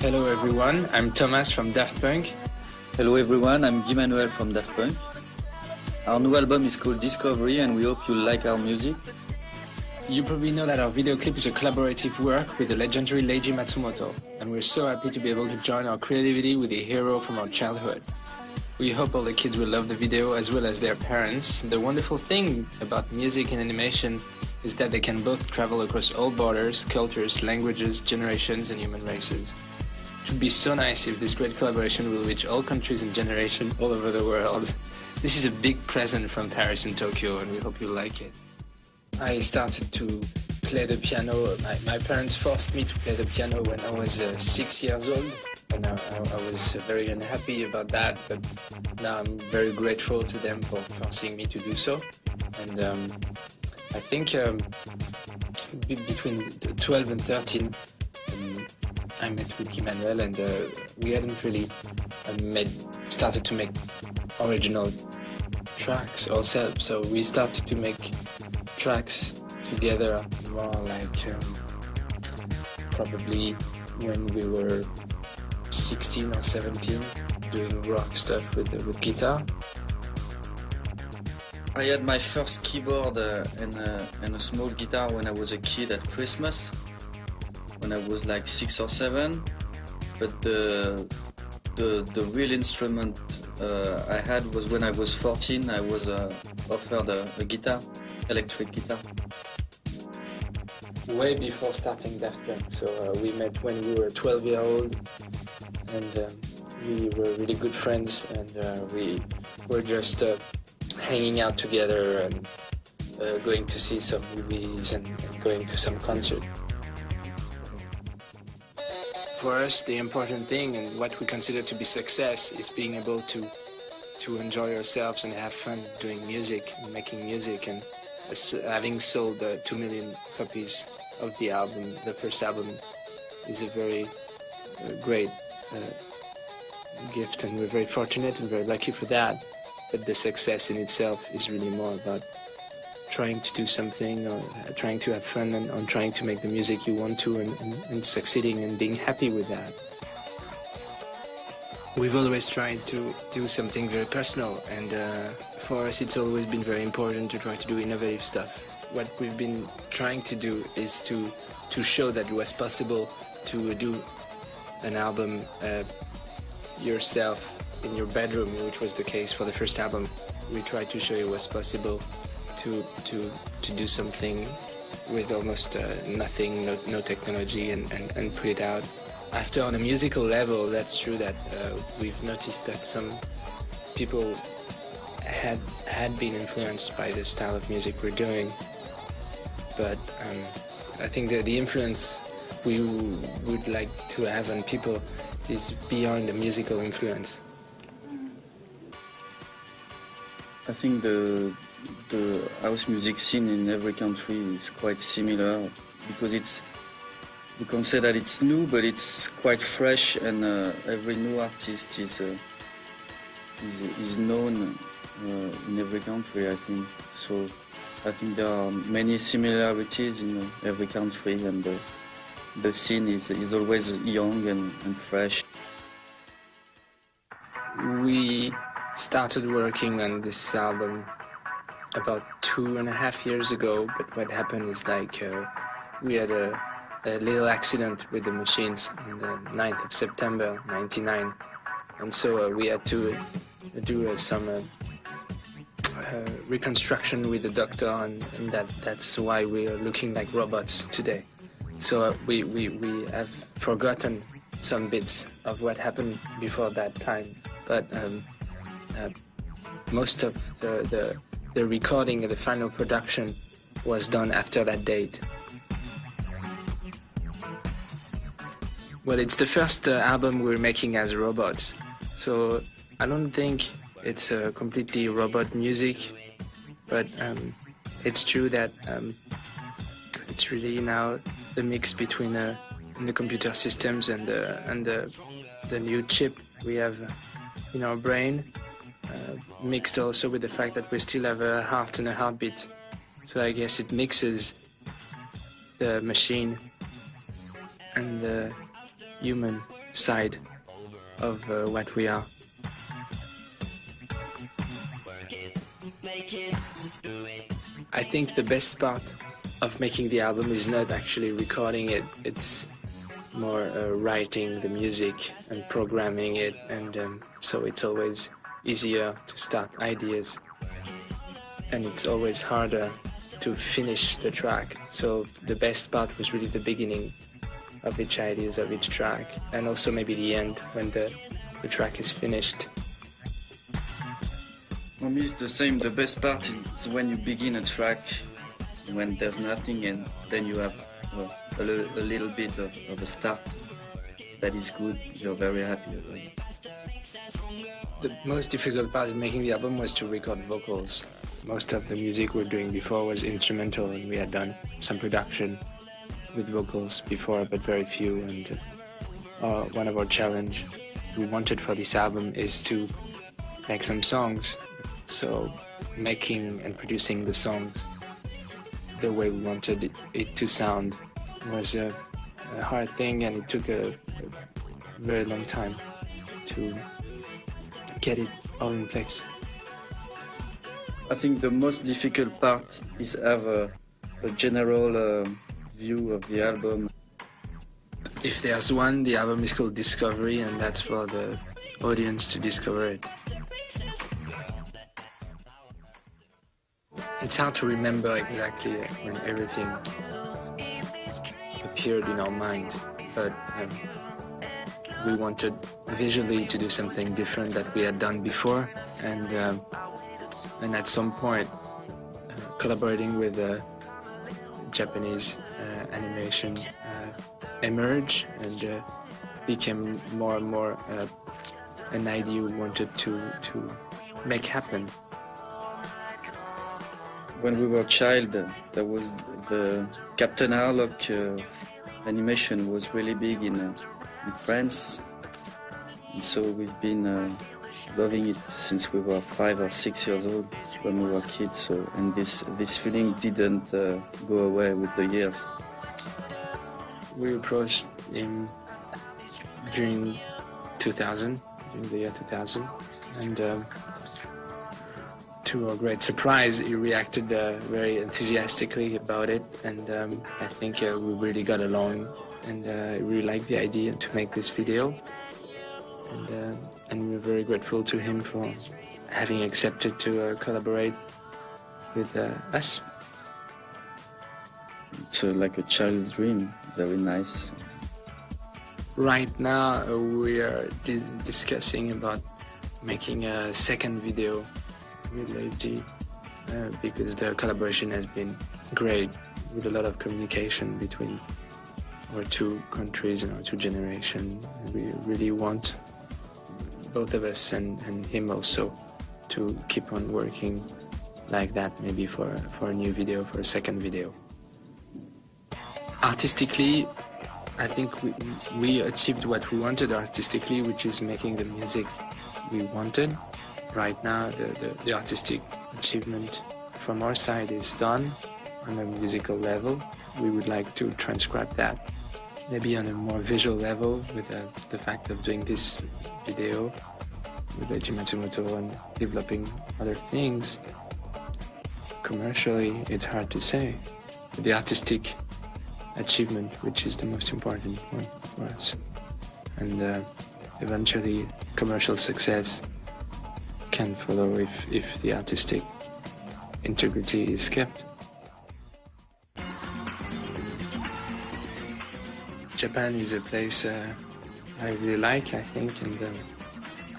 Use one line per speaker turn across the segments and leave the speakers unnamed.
Hello everyone, I'm Thomas from Daft Punk.
Hello everyone, I'm Guy-Manuel from Daft Punk. Our new album is called Discovery and we hope you like our music.
You probably know that our video clip is a collaborative work with the legendary Leiji Matsumoto, and we're so happy to be able to join our creativity with a hero from our childhood. We hope all the kids will love the video as well as their parents. The wonderful thing about music and animation is that they can both travel across all borders, cultures, languages, generations and human races. It would be so nice if this great collaboration will reach all countries and generations all over the world. This is a big present from Paris and Tokyo, and we hope you like it. I started to play the piano. My parents forced me to play the piano when I was 6 years old, and I was very unhappy about that, but now I'm very grateful to them for forcing me to do so. And I think between 12 and 13, I met with Guy-Manuel, and we hadn't really started to make original tracks ourselves, so we started to make tracks together more like probably when we were 16 or 17, doing rock stuff with guitar.
I had my first keyboard and a small guitar when I was a kid at Christmas, when I was like 6 or 7, but the real instrument I had was when I was 14. I was offered a guitar, electric guitar.
Way before starting Daft Punk, so we met when we were 12 years old, and we were really good friends, and we were just hanging out together and going to see some movies and going to some concerts. For us, the important thing and what we consider to be success is being able to enjoy ourselves and have fun doing music and making music, and having sold 2 million copies of the album, the first album, is a very great gift, and we're very fortunate and very lucky for that. But the success in itself is really more about trying to do something, or trying to have fun, and on trying to make the music you want to, and succeeding and being happy with that. We've always tried to do something very personal, and for us it's always been very important to try to do innovative stuff. What we've been trying to do is to show that it was possible to do an album yourself in your bedroom, which was the case for the first album. We tried to show it was possible to do something with almost nothing, no technology, and put it out. After, on a musical level, that's true that we've noticed that some people had been influenced by the style of music we're doing, but I think that the influence we would like to have on people is beyond the musical influence.
I think the house music scene in every country is quite similar, because you can say that it's new, but it's quite fresh, and every new artist is known in every country, I think. So I think there are many similarities in every country, and the scene is always young and fresh.
We started working on this album about 2.5 years ago, but what happened is we had a little accident with the machines on the 9th of September 1999, and so we had to do some reconstruction with the doctor, and that's why we are looking like robots today. So we have forgotten some bits of what happened before that time, but most of the recording and the final production was done after that date. Well, it's the first album we're making as robots, so I don't think it's completely robot music, but it's true that it's really now the mix between the computer systems and the new chip we have in our brain, mixed also with the fact that we still have a heart and a heartbeat. So I guess it mixes the machine and the human side of what we are. I think the best part of making the album is not actually recording it, it's more writing the music and programming it, and so it's always easier to start ideas, and it's always harder to finish the track. So the best part was really the beginning of each ideas of each track, and also maybe the end when the track is finished.
For me, it's the same. The best part is when you begin a track, when there's nothing, and then you have a little bit of a start that is good. You're very happy about it.
The most difficult part in making the album was to record vocals. Most of the music we were doing before was instrumental, and we had done some production with vocals before, but very few. And one of our challenge we wanted for this album is to make some songs. So making and producing the songs the way we wanted it to sound was a hard thing, and it took a very long time to get it all in place.
I think the most difficult part is have a general view of the album.
If there's one, the album is called Discovery, and that's for the audience to discover it. It's hard to remember exactly when everything appeared in our mind, but we wanted visually to do something different that we had done before, and at some point collaborating with Japanese animation emerged and became more and more an idea we wanted to make happen.
When we were a child, there was the Captain Harlock animation was really big in France, and so we've been loving it since we were 5 or 6 years old when we were kids. So, and this feeling didn't go away with the years.
We approached him during the year 2000, and to our great surprise, he reacted very enthusiastically about it, and I think we really got along, and I really liked the idea to make this video, and we're very grateful to him for having accepted to collaborate with us.
It's like a child's dream, very nice.
Right now we are discussing about making a second video with Leiji, because the collaboration has been great, with a lot of communication between our two countries and our two generations. We really want both of us and him also to keep on working like that, maybe for a new video, for a second video. Artistically, I think we achieved what we wanted artistically, which is making the music we wanted. Right now, the artistic achievement from our side is done on a musical level. We would like to transcribe that, maybe on a more visual level, with the fact of doing this video with Leiji Matsumoto and developing other things. Commercially, it's hard to say. But the artistic achievement, which is the most important one for us, and eventually commercial success can follow if the artistic integrity is kept. Japan is a place I really like, I think, and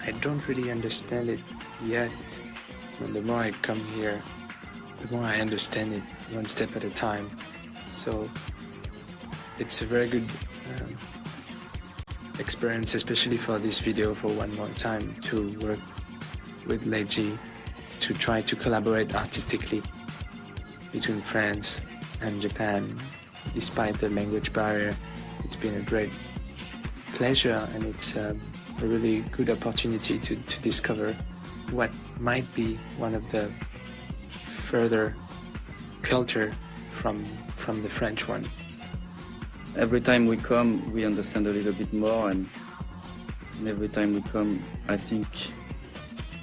I don't really understand it yet. And the more I come here, the more I understand it one step at a time. So it's a very good experience, especially for this video, for one more time, to work with Leiji, to try to collaborate artistically between France and Japan. Despite the language barrier, it's been a great pleasure, and it's a really good opportunity to discover what might be one of the further culture from the French one.
Every time we come, we understand a little bit more, and And every time we come, I think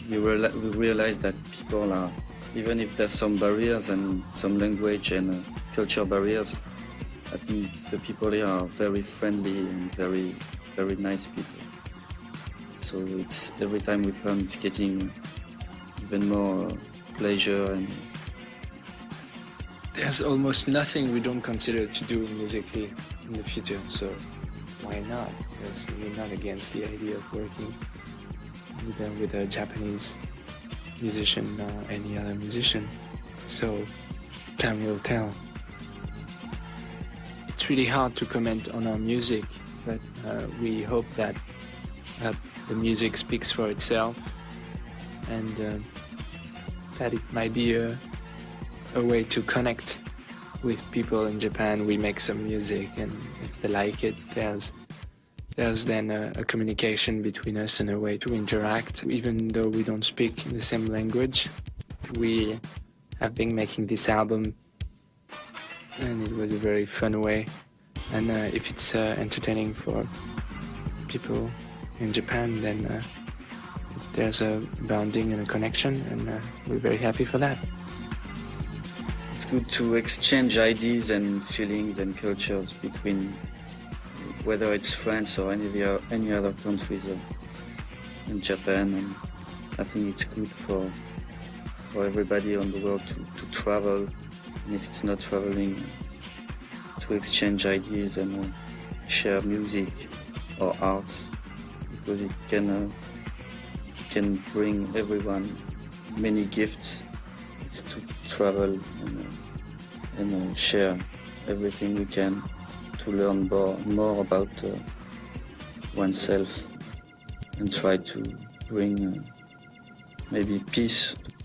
we realize that people are, even if there's some barriers and some language and culture barriers, I think the people here are very friendly and very, very nice people. So it's every time we come, it's getting even more pleasure. And
there's almost nothing we don't consider to do musically in the future, so why not? Because we're not against the idea of working with a Japanese musician or any other musician. So time will tell. It's really hard to comment on our music, but we hope that the music speaks for itself, and that it might be a way to connect with people in Japan. We make some music, and if they like it, there's then a communication between us and a way to interact. Even though we don't speak the same language, we have been making this album, and it was a very fun way. And if it's entertaining for people in Japan, then there's a bonding and a connection, and we're very happy for that.
It's good to exchange ideas and feelings and cultures between, whether it's France or any other countries in Japan. And I think it's good for everybody on the world to travel, and if it's not traveling, to exchange ideas and share music or arts, because it can bring everyone many gifts. It's to travel and share everything we can to learn more about oneself and try to bring maybe peace to